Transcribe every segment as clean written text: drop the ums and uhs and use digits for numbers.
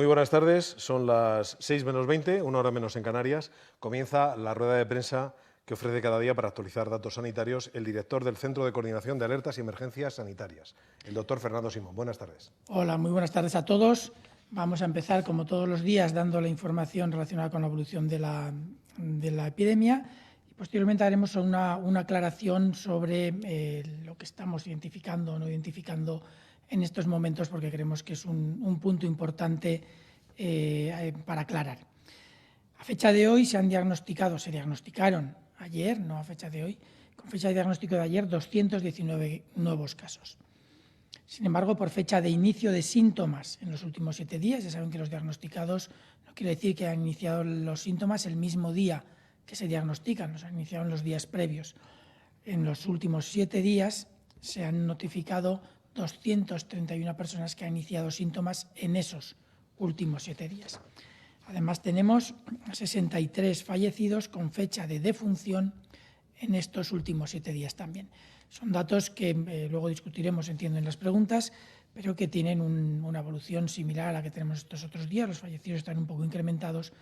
Muy buenas tardes, son las 6 menos 20, una hora menos en Canarias. Comienza la rueda de prensa que ofrece cada día para actualizar datos sanitarios el director del Centro de Coordinación de Alertas y Emergencias Sanitarias, el doctor Fernando Simón. Buenas tardes. Hola, muy buenas tardes a todos. Vamos a empezar, como todos los días, dando la información relacionada con la evolución de la epidemia y posteriormente haremos una aclaración sobre lo que estamos identificando o no identificando en estos momentos, porque creemos que es un punto importante para aclarar. A fecha de hoy se diagnosticaron ayer, no a fecha de hoy, con fecha de diagnóstico de ayer, 219 nuevos casos. Sin embargo, por fecha de inicio de síntomas en los últimos 7 días, ya saben que los diagnosticados no quiere decir que han iniciado los síntomas el mismo día que se diagnostican, los han iniciado en los días previos. En los últimos 7 días se han notificado 231 personas que han iniciado síntomas en esos últimos 7 días. Además, tenemos 63 fallecidos con fecha de defunción en estos últimos 7 días también. Son datos que luego discutiremos, entiendo, en las preguntas, pero que tienen una evolución similar a la que tenemos estos otros días. Los fallecidos están un poco incrementados.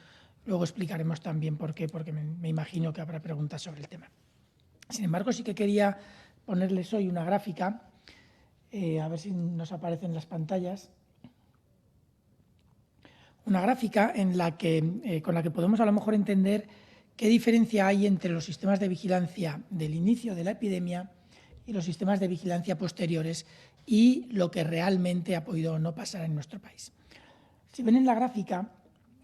Luego explicaremos también por qué, porque me imagino que habrá preguntas sobre el tema. Sin embargo, sí que quería ponerles hoy una gráfica, a ver si nos aparecen las pantallas. Una gráfica con la que podemos a lo mejor entender qué diferencia hay entre los sistemas de vigilancia del inicio de la epidemia y los sistemas de vigilancia posteriores y lo que realmente ha podido o no pasar en nuestro país. Si ven en la gráfica,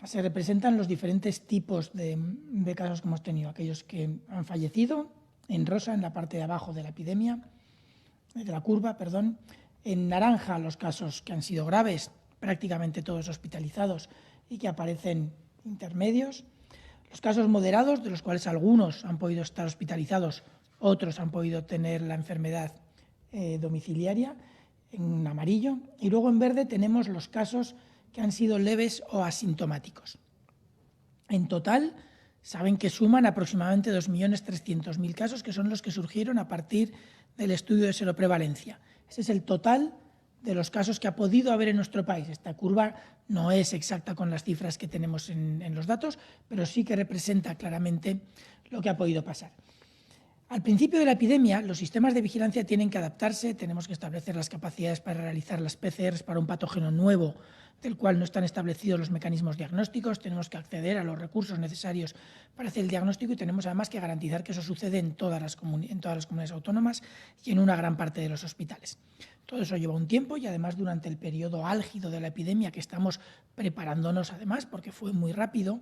se representan los diferentes tipos de casos que hemos tenido, aquellos que han fallecido, en rosa, en la parte de abajo de la epidemia, de la curva, perdón, en naranja los casos que han sido graves, prácticamente todos hospitalizados y que aparecen intermedios, los casos moderados, de los cuales algunos han podido estar hospitalizados, otros han podido tener la enfermedad domiciliaria, en amarillo, y luego en verde tenemos los casos que han sido leves o asintomáticos. En total, saben que suman aproximadamente 2.300.000 casos, que son los que surgieron a partir del estudio de seroprevalencia. Ese es el total de los casos que ha podido haber en nuestro país. Esta curva no es exacta con las cifras que tenemos en los datos, pero sí que representa claramente lo que ha podido pasar. Al principio de la epidemia, los sistemas de vigilancia tienen que adaptarse, tenemos que establecer las capacidades para realizar las PCRs para un patógeno nuevo del cual no están establecidos los mecanismos diagnósticos, tenemos que acceder a los recursos necesarios para hacer el diagnóstico y tenemos además que garantizar que eso sucede en todas las comunidades autónomas y en una gran parte de los hospitales. Todo eso lleva un tiempo y además durante el periodo álgido de la epidemia que estamos preparándonos además porque fue muy rápido,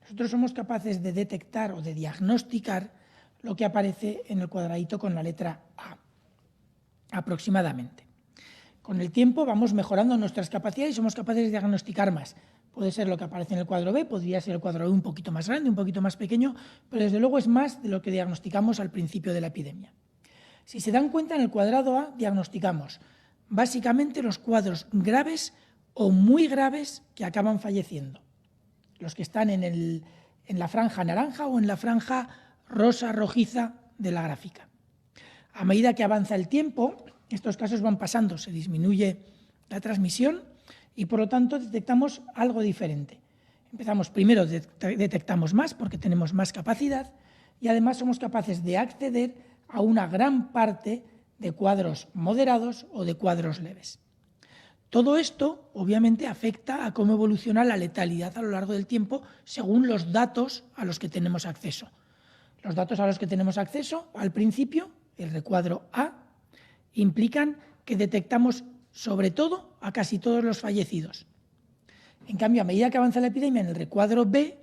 nosotros somos capaces de detectar o de diagnosticar lo que aparece en el cuadradito con la letra A, aproximadamente. Con el tiempo vamos mejorando nuestras capacidades y somos capaces de diagnosticar más. Puede ser lo que aparece en el cuadro B, podría ser el cuadro B un poquito más grande, un poquito más pequeño, pero desde luego es más de lo que diagnosticamos al principio de la epidemia. Si se dan cuenta, en el cuadrado A diagnosticamos básicamente los cuadros graves o muy graves que acaban falleciendo. Los que están en la franja naranja o en la franja rosa rojiza de la gráfica. A medida que avanza el tiempo, estos casos van pasando, se disminuye la transmisión y por lo tanto detectamos algo diferente. Primero detectamos más porque tenemos más capacidad y además somos capaces de acceder a una gran parte de cuadros moderados o de cuadros leves. Todo esto obviamente afecta a cómo evoluciona la letalidad a lo largo del tiempo según los datos a los que tenemos acceso. Los datos a los que tenemos acceso al principio, el recuadro A, implican que detectamos sobre todo a casi todos los fallecidos. En cambio, a medida que avanza la epidemia en el recuadro B,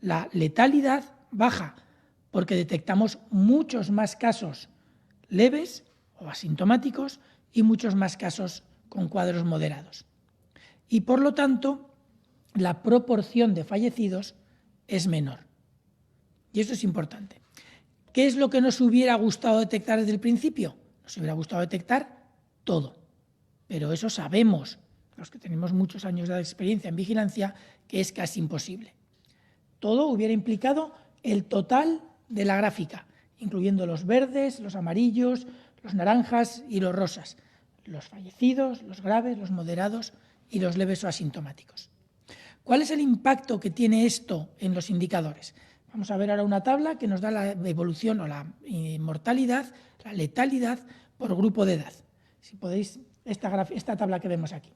la letalidad baja porque detectamos muchos más casos leves o asintomáticos y muchos más casos con cuadros moderados. Y por lo tanto, la proporción de fallecidos es menor. Y eso es importante. ¿Qué es lo que nos hubiera gustado detectar desde el principio? Nos hubiera gustado detectar todo. Pero eso sabemos, los que tenemos muchos años de experiencia en vigilancia, que es casi imposible. Todo hubiera implicado el total de la gráfica, incluyendo los verdes, los amarillos, los naranjas y los rosas. Los fallecidos, los graves, los moderados y los leves o asintomáticos. ¿Cuál es el impacto que tiene esto en los indicadores? Vamos a ver ahora una tabla que nos da la evolución o la mortalidad, la letalidad por grupo de edad. Si podéis, esta tabla que vemos aquí.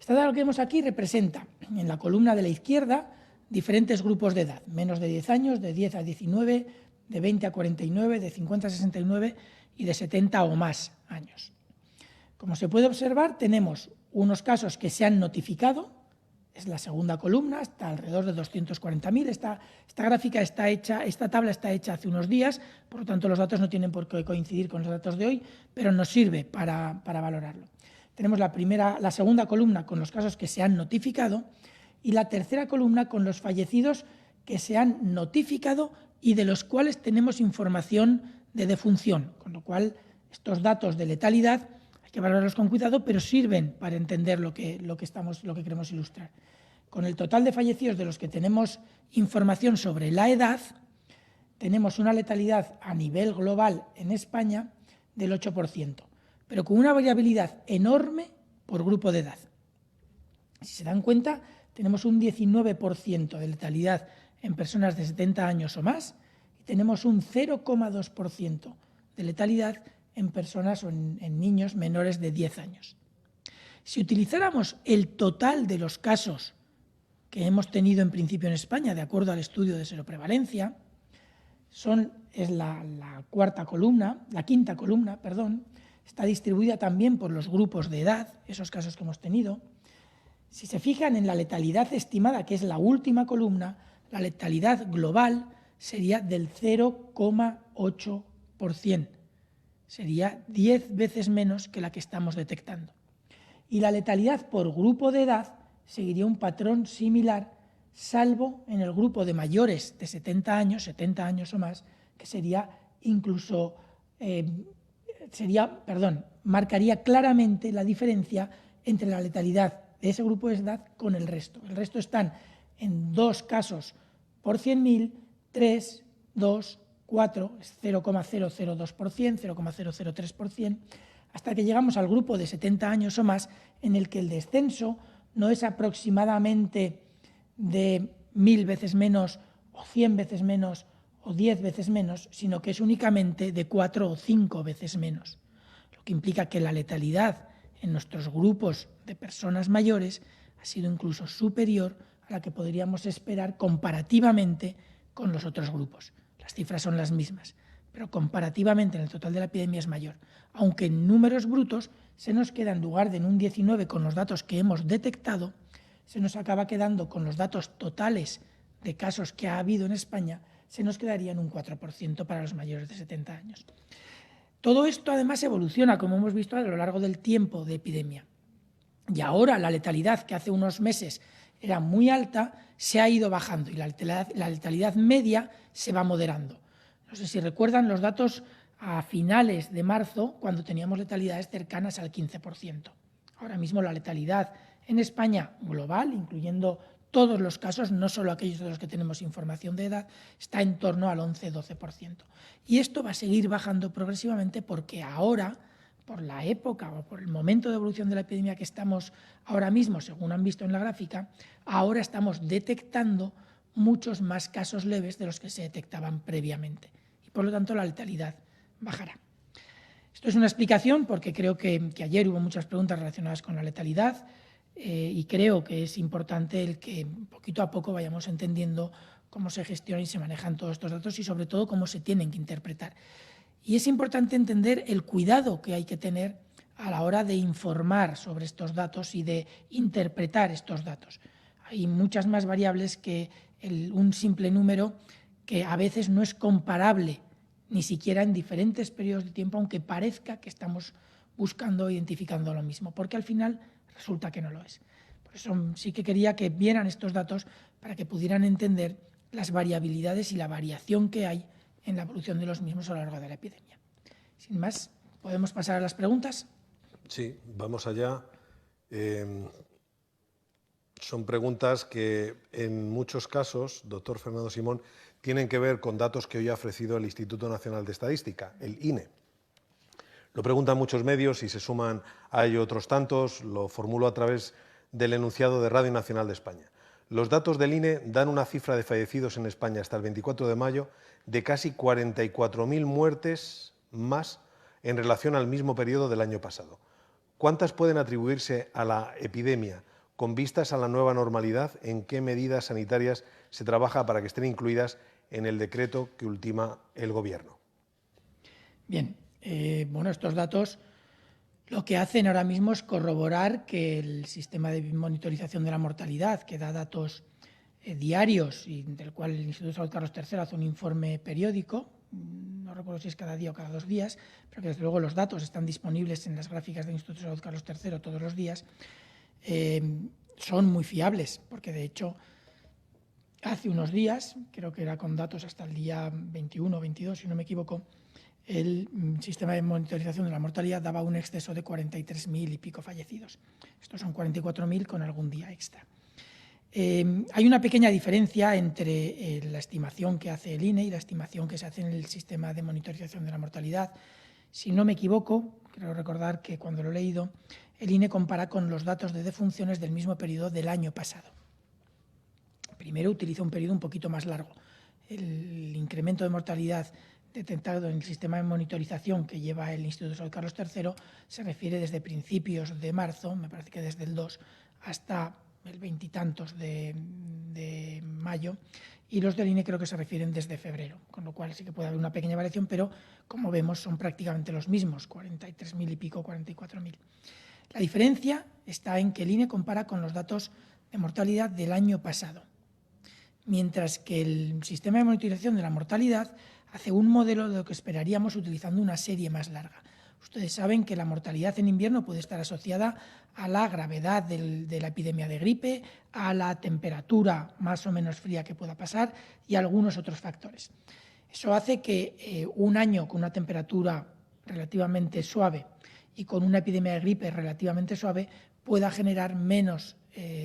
Esta tabla que vemos aquí representa en la columna de la izquierda diferentes grupos de edad, menos de 10 años, de 10 a 19, de 20 a 49, de 50 a 69 y de 70 o más años. Como se puede observar, tenemos unos casos que se han notificado, es la segunda columna, está alrededor de 240.000. Esta gráfica está hecha, esta tabla está hecha hace unos días, por lo tanto los datos no tienen por qué coincidir con los datos de hoy, pero nos sirve para valorarlo. Tenemos la segunda columna con los casos que se han notificado y la tercera columna con los fallecidos que se han notificado y de los cuales tenemos información de defunción, con lo cual estos datos de letalidad hay que valorarlos con cuidado, pero sirven para entender lo que queremos ilustrar. Con el total de fallecidos de los que tenemos información sobre la edad, tenemos una letalidad a nivel global en España del 8%, pero con una variabilidad enorme por grupo de edad. Si se dan cuenta, tenemos un 19% de letalidad en personas de 70 años o más y tenemos un 0,2% de letalidad en personas o en niños menores de 10 años. Si utilizáramos el total de los casos que hemos tenido en principio en España, de acuerdo al estudio de seroprevalencia, es la quinta columna, está distribuida también por los grupos de edad, esos casos que hemos tenido. Si se fijan en la letalidad estimada, que es la última columna, la letalidad global sería del 0,8%. Sería 10 veces menos que la que estamos detectando. Y la letalidad por grupo de edad seguiría un patrón similar, salvo en el grupo de mayores de 70 años o más, que marcaría claramente la diferencia entre la letalidad de ese grupo de edad con el resto. El resto están en 2 casos por 100.000, 3, 2, 4, 0,002%, 0,003%, hasta que llegamos al grupo de 70 años o más, en el que el descenso no es aproximadamente de 1.000 veces menos, o 100 veces menos, o 10 veces menos, sino que es únicamente de 4 o 5 veces menos, lo que implica que la letalidad en nuestros grupos de personas mayores ha sido incluso superior a la que podríamos esperar comparativamente con los otros grupos. Las cifras son las mismas, pero comparativamente en el total de la epidemia es mayor, aunque en números brutos se nos queda, en lugar de en un 19 con los datos que hemos detectado, se nos acaba quedando con los datos totales de casos que ha habido en España, se nos quedaría en un 4% para los mayores de 70 años. Todo esto además evoluciona, como hemos visto, a lo largo del tiempo de epidemia. Y ahora la letalidad, que hace unos meses era muy alta, se ha ido bajando y la letalidad media se va moderando. No sé si recuerdan los datos a finales de marzo, cuando teníamos letalidades cercanas al 15%. Ahora mismo la letalidad en España global, incluyendo todos los casos, no solo aquellos de los que tenemos información de edad, está en torno al 11-12%. Y esto va a seguir bajando progresivamente porque ahora, por la época o por el momento de evolución de la epidemia que estamos ahora mismo, según han visto en la gráfica, ahora estamos detectando muchos más casos leves de los que se detectaban previamente. Y por lo tanto la letalidad bajará. Esto es una explicación porque creo que ayer hubo muchas preguntas relacionadas con la letalidad y creo que es importante el que poquito a poco vayamos entendiendo cómo se gestionan y se manejan todos estos datos y sobre todo cómo se tienen que interpretar. Y es importante entender el cuidado que hay que tener a la hora de informar sobre estos datos y de interpretar estos datos. Hay muchas más variables que un simple número que a veces no es comparable ni siquiera en diferentes periodos de tiempo, aunque parezca que estamos buscando o identificando lo mismo, porque al final resulta que no lo es. Por eso sí que quería que vieran estos datos para que pudieran entender las variabilidades y la variación que hay en la evolución de los mismos a lo largo de la epidemia. Sin más, ¿podemos pasar a las preguntas? Sí, vamos allá. Son preguntas que en muchos casos, doctor Fernando Simón, tienen que ver con datos que hoy ha ofrecido el Instituto Nacional de Estadística, el INE. Lo preguntan muchos medios y se suman a ello otros tantos. Lo formulo a través del enunciado de Radio Nacional de España. Los datos del INE dan una cifra de fallecidos en España hasta el 24 de mayo de casi 44.000 muertes más en relación al mismo periodo del año pasado. ¿Cuántas pueden atribuirse a la epidemia? Con vistas a la nueva normalidad, ¿en qué medidas sanitarias se trabaja para que estén incluidas en el decreto que ultima el Gobierno? Bien, bueno, estos datos lo que hacen ahora mismo es corroborar que el sistema de monitorización de la mortalidad, que da datos diarios y del cual el Instituto de Salud Carlos III hace un informe periódico, no recuerdo si es cada día o cada 2 días, pero que desde luego los datos están disponibles en las gráficas del Instituto de Salud Carlos III todos los días, son muy fiables, porque de hecho hace unos días, creo que era con datos hasta el día 21 o 22, si no me equivoco, el sistema de monitorización de la mortalidad daba un exceso de 43.000 y pico fallecidos. Estos son 44.000 con algún día extra. Hay una pequeña diferencia entre la estimación que hace el INE y la estimación que se hace en el sistema de monitorización de la mortalidad. Si no me equivoco, creo recordar que cuando lo he leído, el INE compara con los datos de defunciones del mismo periodo del año pasado. Primero utiliza un periodo un poquito más largo. El incremento de mortalidad detectado en el sistema de monitorización que lleva el Instituto de Salud Carlos III se refiere desde principios de marzo, me parece que desde el 2 hasta el 20 y tantos de mayo, y los del INE creo que se refieren desde febrero, con lo cual sí que puede haber una pequeña variación, pero como vemos son prácticamente los mismos, 43.000 y pico, 44.000. La diferencia está en que el INE compara con los datos de mortalidad del año pasado, mientras que el sistema de monitorización de la mortalidad hace un modelo de lo que esperaríamos utilizando una serie más larga. Ustedes saben que la mortalidad en invierno puede estar asociada a la gravedad de la epidemia de gripe, a la temperatura más o menos fría que pueda pasar y a algunos otros factores. Eso hace que un año con una temperatura relativamente suave y con una epidemia de gripe relativamente suave pueda generar menos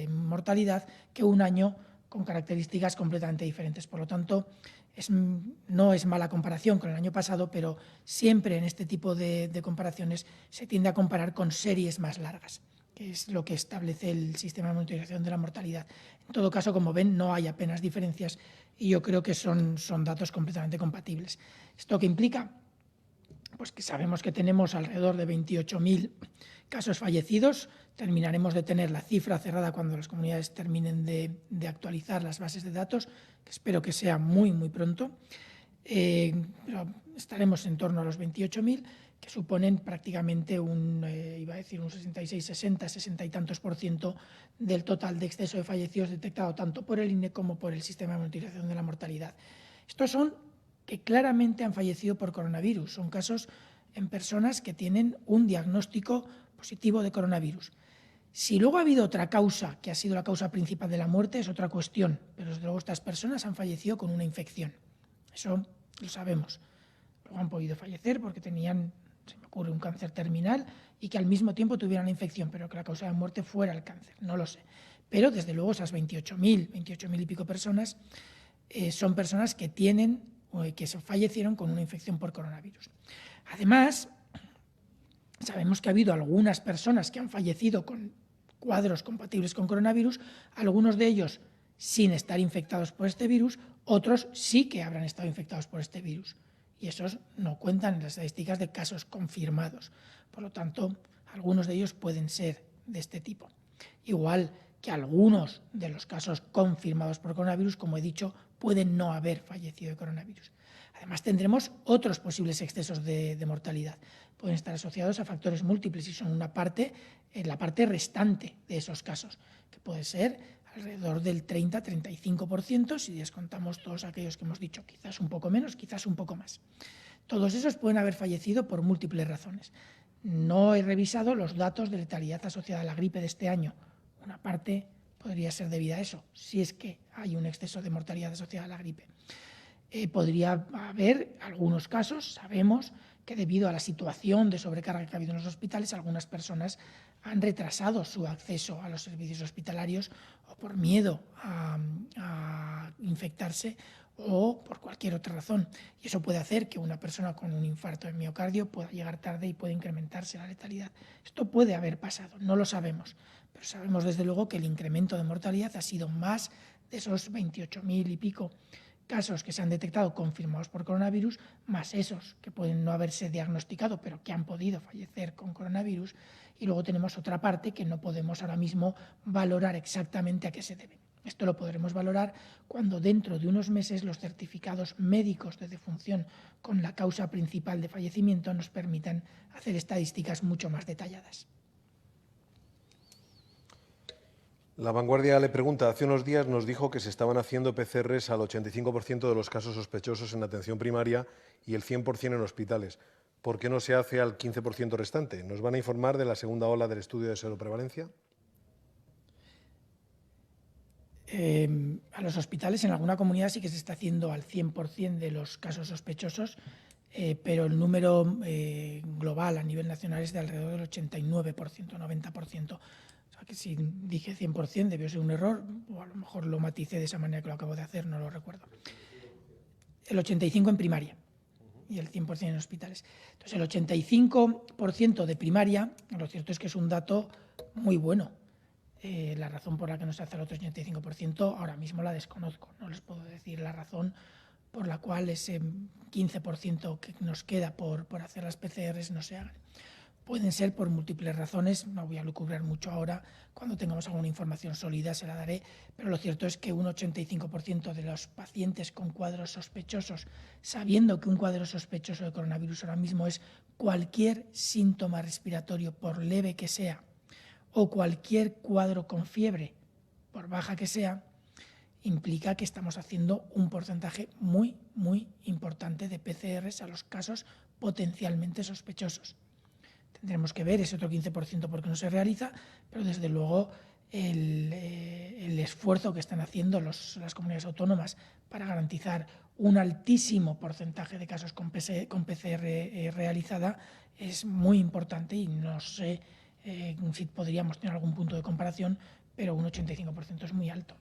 mortalidad que un año con características completamente diferentes. Por lo tanto, no es mala comparación con el año pasado, pero siempre en este tipo de comparaciones se tiende a comparar con series más largas, que es lo que establece el sistema de monitorización de la mortalidad. En todo caso, como ven, no hay apenas diferencias y yo creo que son datos completamente compatibles. ¿Esto qué implica? Pues que sabemos que tenemos alrededor de 28.000 casos fallecidos. Terminaremos de tener la cifra cerrada cuando las comunidades terminen de actualizar las bases de datos, que espero que sea muy, muy pronto. Pero estaremos en torno a los 28.000, que suponen prácticamente un 66, 60 y tantos % del total de exceso de fallecidos detectado tanto por el INE como por el sistema de monitorización de la mortalidad. Estos son que claramente han fallecido por coronavirus. Son casos en personas que tienen un diagnóstico positivo de coronavirus. Si luego ha habido otra causa, que ha sido la causa principal de la muerte, es otra cuestión, pero desde luego estas personas han fallecido con una infección. Eso lo sabemos. Luego han podido fallecer porque tenían, se me ocurre, un cáncer terminal y que al mismo tiempo tuvieran la infección, pero que la causa de muerte fuera el cáncer, no lo sé. Pero desde luego esas 28.000 y pico personas son personas que tienen que fallecieron con una infección por coronavirus. Además, sabemos que ha habido algunas personas que han fallecido con cuadros compatibles con coronavirus, algunos de ellos sin estar infectados por este virus, otros sí que habrán estado infectados por este virus. Y esos no cuentan en las estadísticas de casos confirmados. Por lo tanto, algunos de ellos pueden ser de este tipo. Igual que algunos de los casos confirmados por coronavirus, como he dicho, pueden no haber fallecido de coronavirus. Además, tendremos otros posibles excesos de mortalidad. Pueden estar asociados a factores múltiples y son la parte restante de esos casos, que puede ser alrededor del 30-35% si descontamos todos aquellos que hemos dicho, quizás un poco menos, quizás un poco más. Todos esos pueden haber fallecido por múltiples razones. No he revisado los datos de letalidad asociada a la gripe de este año. Una parte podría ser debida a eso, si es que hay un exceso de mortalidad asociada a la gripe. Podría haber algunos casos, sabemos que debido a la situación de sobrecarga que ha habido en los hospitales, algunas personas han retrasado su acceso a los servicios hospitalarios o por miedo a infectarse o por cualquier otra razón. Y eso puede hacer que una persona con un infarto de miocardio pueda llegar tarde y puede incrementarse la letalidad. Esto puede haber pasado, no lo sabemos, pero sabemos desde luego que el incremento de mortalidad ha sido más de esos 28.000 y pico casos que se han detectado confirmados por coronavirus, más esos que pueden no haberse diagnosticado, pero que han podido fallecer con coronavirus. Y luego tenemos otra parte que no podemos ahora mismo valorar exactamente a qué se debe. Esto lo podremos valorar cuando dentro de unos meses los certificados médicos de defunción con la causa principal de fallecimiento nos permitan hacer estadísticas mucho más detalladas. La Vanguardia le pregunta, hace unos días nos dijo que se estaban haciendo PCRs al 85% de los casos sospechosos en atención primaria y el 100% en hospitales. ¿Por qué no se hace al 15% restante? ¿Nos van a informar de la segunda ola del estudio de seroprevalencia? A los hospitales en alguna comunidad sí que se está haciendo al 100% de los casos sospechosos, pero el número global a nivel nacional es de alrededor del 89%, 90%. O sea que si dije 100% debió ser un error, o a lo mejor lo maticé de esa manera que lo acabo de hacer, no lo recuerdo. El 85% en primaria y el 100% en hospitales. Entonces, el 85% de primaria, lo cierto es que es un dato muy bueno. La razón por la que no se hace el otro 85% ahora mismo la desconozco. No les puedo decir la razón por la cual ese 15% que nos queda por hacer las PCRs no se hagan. Pueden ser por múltiples razones, no voy a lucubrar mucho ahora, cuando tengamos alguna información sólida se la daré, pero lo cierto es que un 85% de los pacientes con cuadros sospechosos, sabiendo que un cuadro sospechoso de coronavirus ahora mismo es cualquier síntoma respiratorio, por leve que sea, o cualquier cuadro con fiebre, por baja que sea, implica que estamos haciendo un porcentaje muy, muy importante de PCRs a los casos potencialmente sospechosos. Tendremos que ver ese otro 15% porque no se realiza, pero desde luego el esfuerzo que están haciendo las comunidades autónomas para garantizar un altísimo porcentaje de casos con PCR realizada es muy importante y no sé si podríamos tener algún punto de comparación, pero un 85% es muy alto.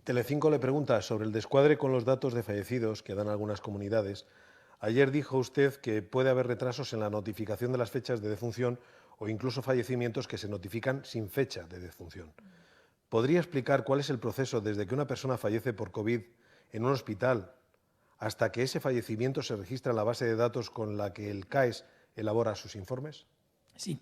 Telecinco le pregunta sobre el descuadre con los datos de fallecidos que dan algunas comunidades. Ayer dijo usted que puede haber retrasos en la notificación de las fechas de defunción o incluso fallecimientos que se notifican sin fecha de defunción. ¿Podría explicar cuál es el proceso desde que una persona fallece por COVID en un hospital hasta que ese fallecimiento se registra en la base de datos con la que el CAES elabora sus informes? Sí,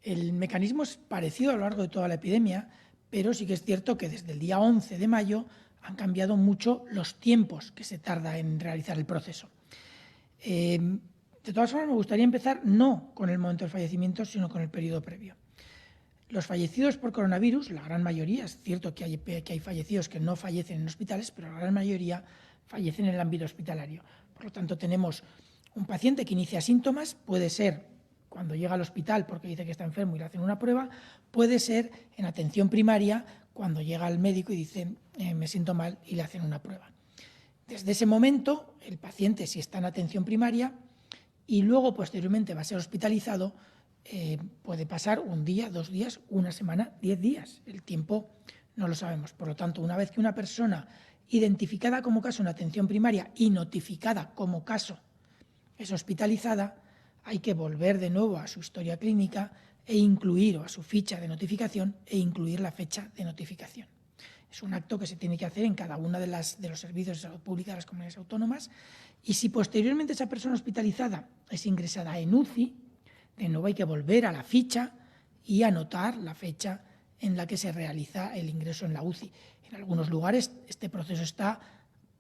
el mecanismo es parecido a lo largo de toda la epidemia, pero sí que es cierto que desde el día 11 de mayo han cambiado mucho los tiempos que se tarda en realizar el proceso. De todas formas, me gustaría empezar no con el momento del fallecimiento, sino con el periodo previo. Los fallecidos por coronavirus, la gran mayoría, es cierto que hay fallecidos que no fallecen en hospitales, pero la gran mayoría fallecen en el ámbito hospitalario. Por lo tanto, tenemos un paciente que inicia síntomas, puede ser cuando llega al hospital porque dice que está enfermo y le hacen una prueba, puede ser en atención primaria cuando llega al médico y dice me siento mal y le hacen una prueba. Desde ese momento, el paciente, si está en atención primaria y luego posteriormente va a ser hospitalizado, puede pasar un día, 2 días, una semana, 10 días. El tiempo no lo sabemos. Por lo tanto, una vez que una persona identificada como caso en atención primaria y notificada como caso es hospitalizada, hay que volver de nuevo a su historia clínica e incluir, o a su ficha de notificación, e incluir la fecha de notificación. Es un acto que se tiene que hacer en cada uno de los servicios de salud pública de las comunidades autónomas y si posteriormente esa persona hospitalizada es ingresada en UCI, de nuevo hay que volver a la ficha y anotar la fecha en la que se realiza el ingreso en la UCI. En algunos lugares este proceso está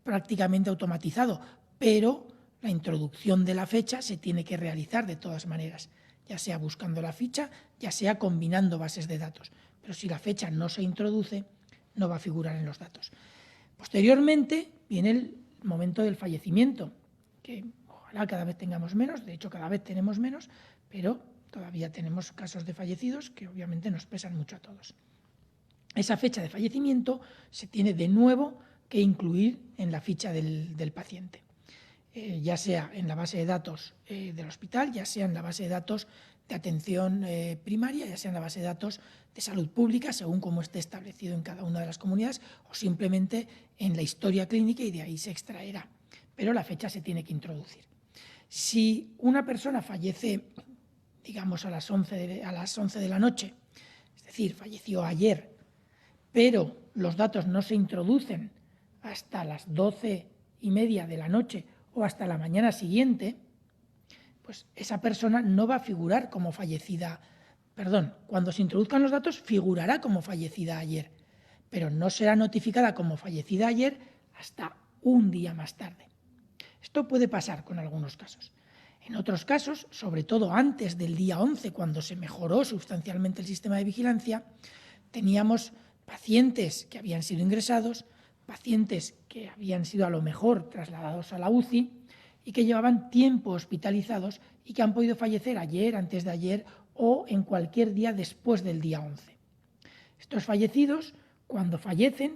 prácticamente automatizado, pero la introducción de la fecha se tiene que realizar de todas maneras, ya sea buscando la ficha, ya sea combinando bases de datos. Pero si la fecha no se introduce, no va a figurar en los datos. Posteriormente viene el momento del fallecimiento, que ojalá cada vez tengamos menos, de hecho cada vez tenemos menos, pero todavía tenemos casos de fallecidos que obviamente nos pesan mucho a todos. Esa fecha de fallecimiento se tiene de nuevo que incluir en la ficha del paciente, ya sea en la base de datos del hospital, ya sea en la base de datos de atención primaria, ya sea en la base de datos de salud pública, según como esté establecido en cada una de las comunidades, o simplemente en la historia clínica y de ahí se extraerá. Pero la fecha se tiene que introducir. Si una persona fallece digamos a las 11 de la noche, es decir, falleció ayer, pero los datos no se introducen hasta las 12:30 de la noche o hasta la mañana siguiente, pues esa persona no va a figurar como fallecida, cuando se introduzcan los datos figurará como fallecida ayer, pero no será notificada como fallecida ayer hasta un día más tarde. Esto puede pasar con algunos casos. En otros casos, sobre todo antes del día 11, cuando se mejoró sustancialmente el sistema de vigilancia, teníamos pacientes que habían sido ingresados, pacientes que habían sido a lo mejor trasladados a la UCI y que llevaban tiempo hospitalizados y que han podido fallecer ayer, antes de ayer o en cualquier día después del día 11. Estos fallecidos, cuando fallecen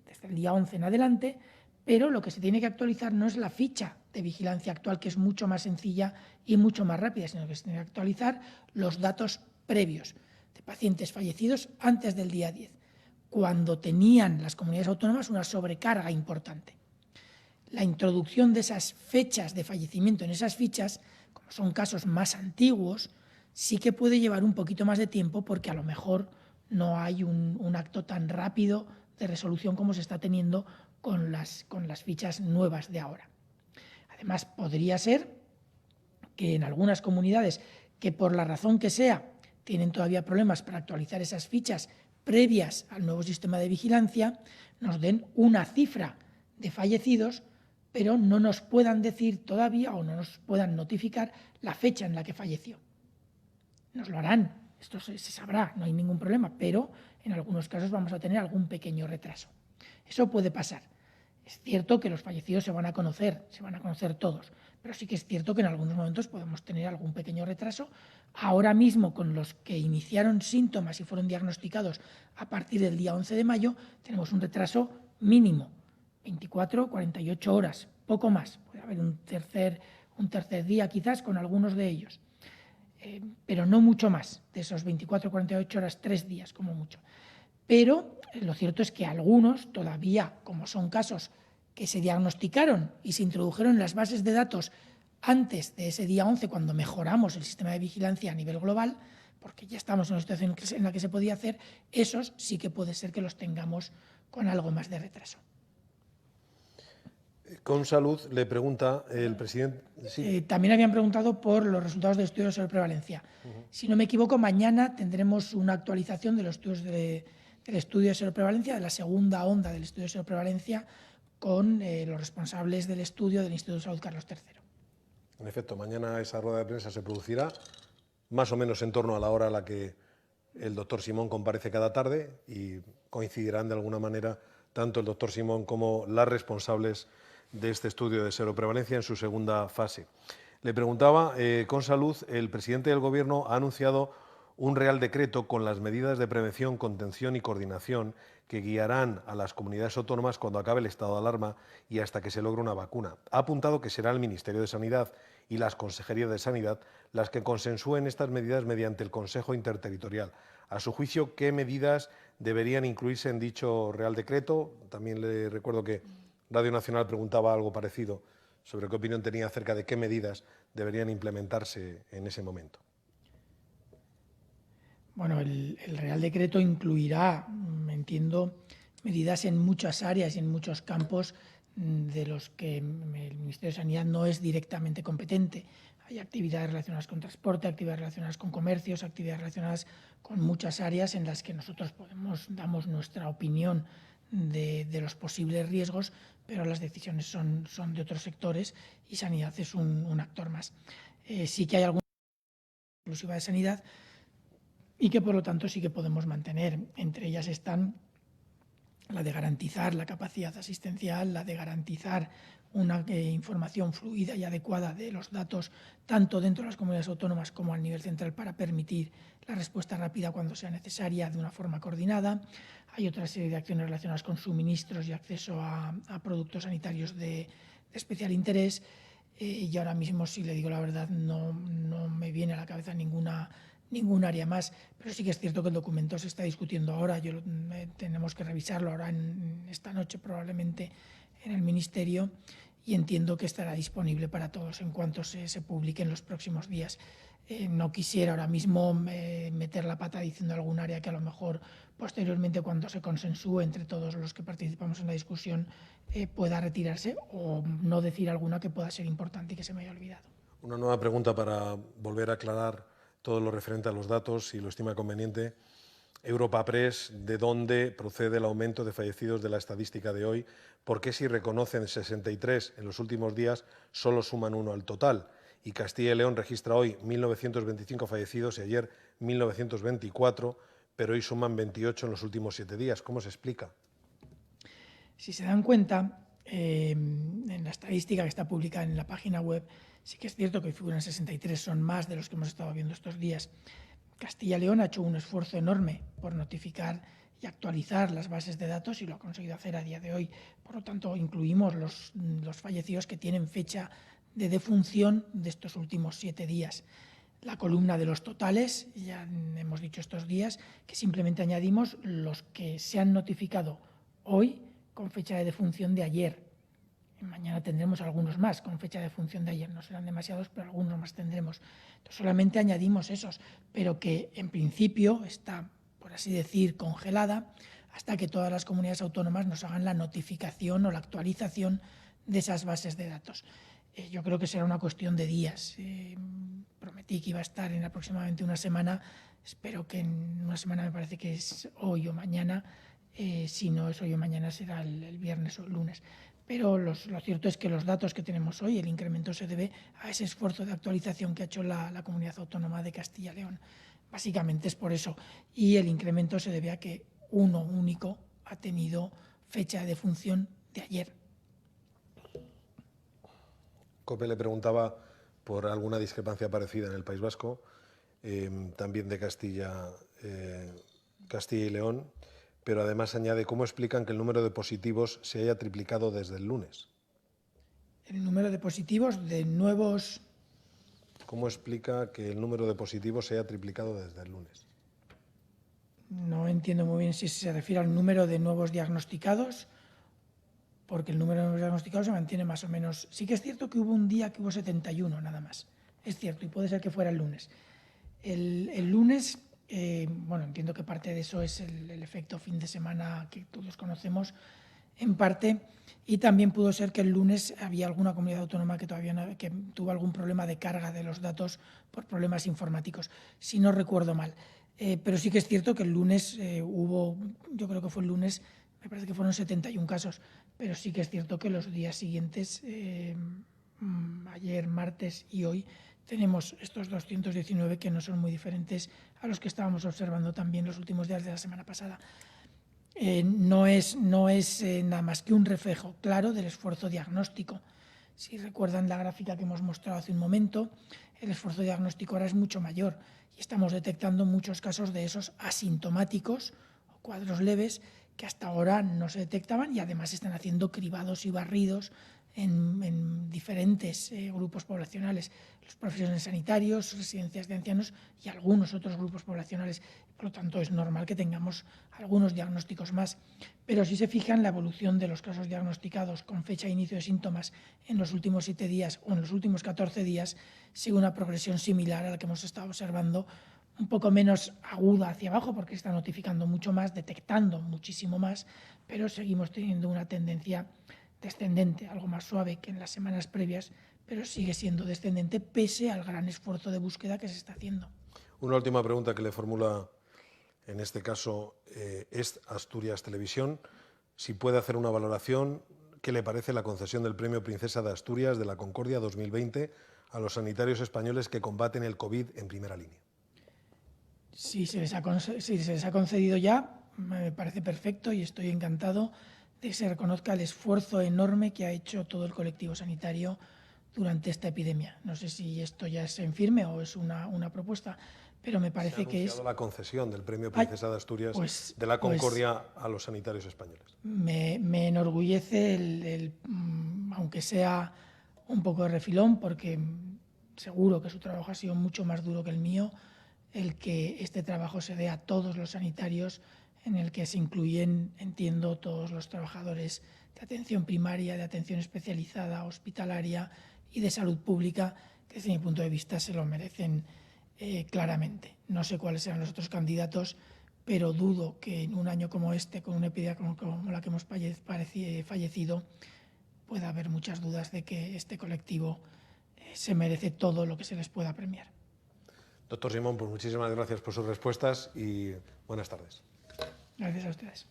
desde el día 11 en adelante, pero lo que se tiene que actualizar no es la ficha de vigilancia actual, que es mucho más sencilla y mucho más rápida, sino que se tiene que actualizar los datos previos de pacientes fallecidos antes del día 10, cuando tenían las comunidades autónomas una sobrecarga importante. La introducción de esas fechas de fallecimiento en esas fichas, como son casos más antiguos, sí que puede llevar un poquito más de tiempo porque a lo mejor no hay un acto tan rápido de resolución como se está teniendo con las fichas nuevas de ahora. Además, podría ser que en algunas comunidades que por la razón que sea tienen todavía problemas para actualizar esas fichas previas al nuevo sistema de vigilancia, nos den una cifra de fallecidos, pero no nos puedan decir todavía o no nos puedan notificar la fecha en la que falleció. Nos lo harán, esto se sabrá, no hay ningún problema, pero en algunos casos vamos a tener algún pequeño retraso. Eso puede pasar. Es cierto que los fallecidos se van a conocer todos, pero sí que es cierto que en algunos momentos podemos tener algún pequeño retraso. Ahora mismo, con los que iniciaron síntomas y fueron diagnosticados a partir del día 11 de mayo, tenemos un retraso mínimo, 24, 48 horas, poco más. Puede haber un tercer día quizás con algunos de ellos, pero no mucho más, de esos 24, 48 horas, 3 días como mucho. Pero lo cierto es que algunos todavía, como son casos que se diagnosticaron y se introdujeron en las bases de datos antes de ese día 11, cuando mejoramos el sistema de vigilancia a nivel global, porque ya estamos en una situación en la que se podía hacer, esos sí que puede ser que los tengamos con algo más de retraso. Con Salud le pregunta el presidente... Sí. También habían preguntado por los resultados del estudio sobre prevalencia. Si no me equivoco, mañana tendremos una actualización de los estudios del estudio de seroprevalencia, de la segunda onda del estudio de seroprevalencia, con los responsables del estudio del Instituto de Salud Carlos III. En efecto, mañana esa rueda de prensa se producirá más o menos en torno a la hora a la que el doctor Simón comparece cada tarde y coincidirán de alguna manera tanto el doctor Simón como las responsables de este estudio de seroprevalencia en su segunda fase. Le preguntaba, con Salud, el presidente del Gobierno ha anunciado un Real Decreto con las medidas de prevención, contención y coordinación que guiarán a las comunidades autónomas cuando acabe el estado de alarma y hasta que se logre una vacuna. Ha apuntado que será el Ministerio de Sanidad y las Consejerías de Sanidad las que consensúen estas medidas mediante el Consejo Interterritorial. A su juicio, ¿qué medidas deberían incluirse en dicho Real Decreto? También le recuerdo que Radio Nacional preguntaba algo parecido sobre qué opinión tenía acerca de qué medidas deberían implementarse en ese momento. Bueno, el Real Decreto incluirá, entiendo, medidas en muchas áreas y en muchos campos de los que el Ministerio de Sanidad no es directamente competente. Hay actividades relacionadas con transporte, actividades relacionadas con comercios, actividades relacionadas con muchas áreas en las que nosotros damos nuestra opinión de los posibles riesgos, pero las decisiones son de otros sectores y Sanidad es un actor más. Sí que hay alguna exclusiva de Sanidad y que, por lo tanto, sí que podemos mantener. Entre ellas están la de garantizar la capacidad asistencial, la de garantizar una información fluida y adecuada de los datos, tanto dentro de las comunidades autónomas como a nivel central, para permitir la respuesta rápida cuando sea necesaria de una forma coordinada. Hay otra serie de acciones relacionadas con suministros y acceso a productos sanitarios de especial interés. Y ahora mismo, si le digo la verdad, no me viene a la cabeza ningún área más, pero sí que es cierto que el documento se está discutiendo ahora. Tenemos que revisarlo ahora esta noche probablemente en el Ministerio y entiendo que estará disponible para todos en cuanto se publique en los próximos días. No quisiera ahora mismo meter la pata diciendo algún área que a lo mejor posteriormente, cuando se consensúe entre todos los que participamos en la discusión, pueda retirarse, o no decir alguna que pueda ser importante y que se me haya olvidado. Una nueva pregunta para volver a aclarar todo lo referente a los datos, si lo estima conveniente. Europa Press, ¿de dónde procede el aumento de fallecidos de la estadística de hoy? ¿Por qué si reconocen 63 en los últimos días solo suman 1 al total? Y Castilla y León registra hoy 1.925 fallecidos y ayer 1.924, pero hoy suman 28 en los últimos 7 días. ¿Cómo se explica? Si se dan cuenta, en la estadística que está publicada en la página web, sí que es cierto que figuran 63, son más de los que hemos estado viendo estos días. Castilla y León ha hecho un esfuerzo enorme por notificar y actualizar las bases de datos y lo ha conseguido hacer a día de hoy. Por lo tanto, incluimos los fallecidos que tienen fecha de defunción de estos últimos 7 días. La columna de los totales, ya hemos dicho estos días, que simplemente añadimos los que se han notificado hoy con fecha de defunción de ayer. Mañana tendremos algunos más con fecha de defunción de ayer, no serán demasiados, pero algunos más tendremos. Entonces, solamente añadimos esos, pero que en principio está, por así decir, congelada hasta que todas las comunidades autónomas nos hagan la notificación o la actualización de esas bases de datos. Yo creo que será una cuestión de días. Prometí que iba a estar en aproximadamente una semana, espero que en una semana, me parece que es hoy o mañana, si no es hoy o mañana será el viernes o el lunes. Pero lo cierto es que los datos que tenemos hoy, el incremento se debe a ese esfuerzo de actualización que ha hecho la Comunidad Autónoma de Castilla y León. Básicamente es por eso. Y el incremento se debe a que uno único ha tenido fecha de defunción de ayer. COPE le preguntaba por alguna discrepancia parecida en el País Vasco, también de Castilla y León, pero además añade cómo explican que el número de positivos se haya triplicado desde el lunes. El número de positivos de nuevos... ¿Cómo explica que el número de positivos se haya triplicado desde el lunes? No entiendo muy bien si se refiere al número de nuevos diagnosticados, porque el número de nuevos diagnosticados se mantiene más o menos. Sí que es cierto que hubo un día que hubo 71 nada más. Es cierto, y puede ser que fuera el lunes. El lunes, bueno, entiendo que parte de eso es el efecto fin de semana que todos conocemos, en parte, y también pudo ser que el lunes había alguna comunidad autónoma que todavía que tuvo algún problema de carga de los datos por problemas informáticos, si no recuerdo mal. Pero sí que es cierto que el lunes hubo, yo creo que fue el lunes, me parece que fueron 71 casos, pero sí que es cierto que los días siguientes, ayer, martes y hoy, tenemos estos 219 que no son muy diferentes a los que estábamos observando también los últimos días de la semana pasada. No es nada más que un reflejo claro del esfuerzo diagnóstico. Si recuerdan la gráfica que hemos mostrado hace un momento, el esfuerzo diagnóstico ahora es mucho mayor y estamos detectando muchos casos de esos asintomáticos o cuadros leves que hasta ahora no se detectaban y además están haciendo cribados y barridos en diferentes grupos poblacionales, los profesionales sanitarios, residencias de ancianos y algunos otros grupos poblacionales. Por lo tanto, es normal que tengamos algunos diagnósticos más. Pero si se fijan, la evolución de los casos diagnosticados con fecha de inicio de síntomas en los últimos 7 días o en los últimos 14 días sigue una progresión similar a la que hemos estado observando, un poco menos aguda hacia abajo porque se está notificando mucho más, detectando muchísimo más, pero seguimos teniendo una tendencia descendente, algo más suave que en las semanas previas, pero sigue siendo descendente pese al gran esfuerzo de búsqueda que se está haciendo. Una última pregunta que le formula, en este caso, es Asturias Televisión. Si puede hacer una valoración, ¿qué le parece la concesión del Premio Princesa de Asturias de la Concordia 2020 a los sanitarios españoles que combaten el COVID en primera línea? Si se les ha concedido ya, me parece perfecto y estoy encantado de que se reconozca el esfuerzo enorme que ha hecho todo el colectivo sanitario durante esta epidemia. No sé si esto ya es en firme o es una propuesta, pero me parece que es... la concesión del Premio Princesa de Asturias de la Concordia a los sanitarios españoles. Me enorgullece, aunque sea un poco de refilón, porque seguro que su trabajo ha sido mucho más duro que el mío, el que este trabajo se dé a todos los sanitarios, en el que se incluyen, entiendo, todos los trabajadores de atención primaria, de atención especializada, hospitalaria y de salud pública, que desde mi punto de vista se lo merecen claramente. No sé cuáles serán los otros candidatos, pero dudo que en un año como este, con una epidemia como la que hemos fallecido, pueda haber muchas dudas de que este colectivo se merece todo lo que se les pueda premiar. Doctor Simón, pues muchísimas gracias por sus respuestas y buenas tardes. Gracias a ustedes.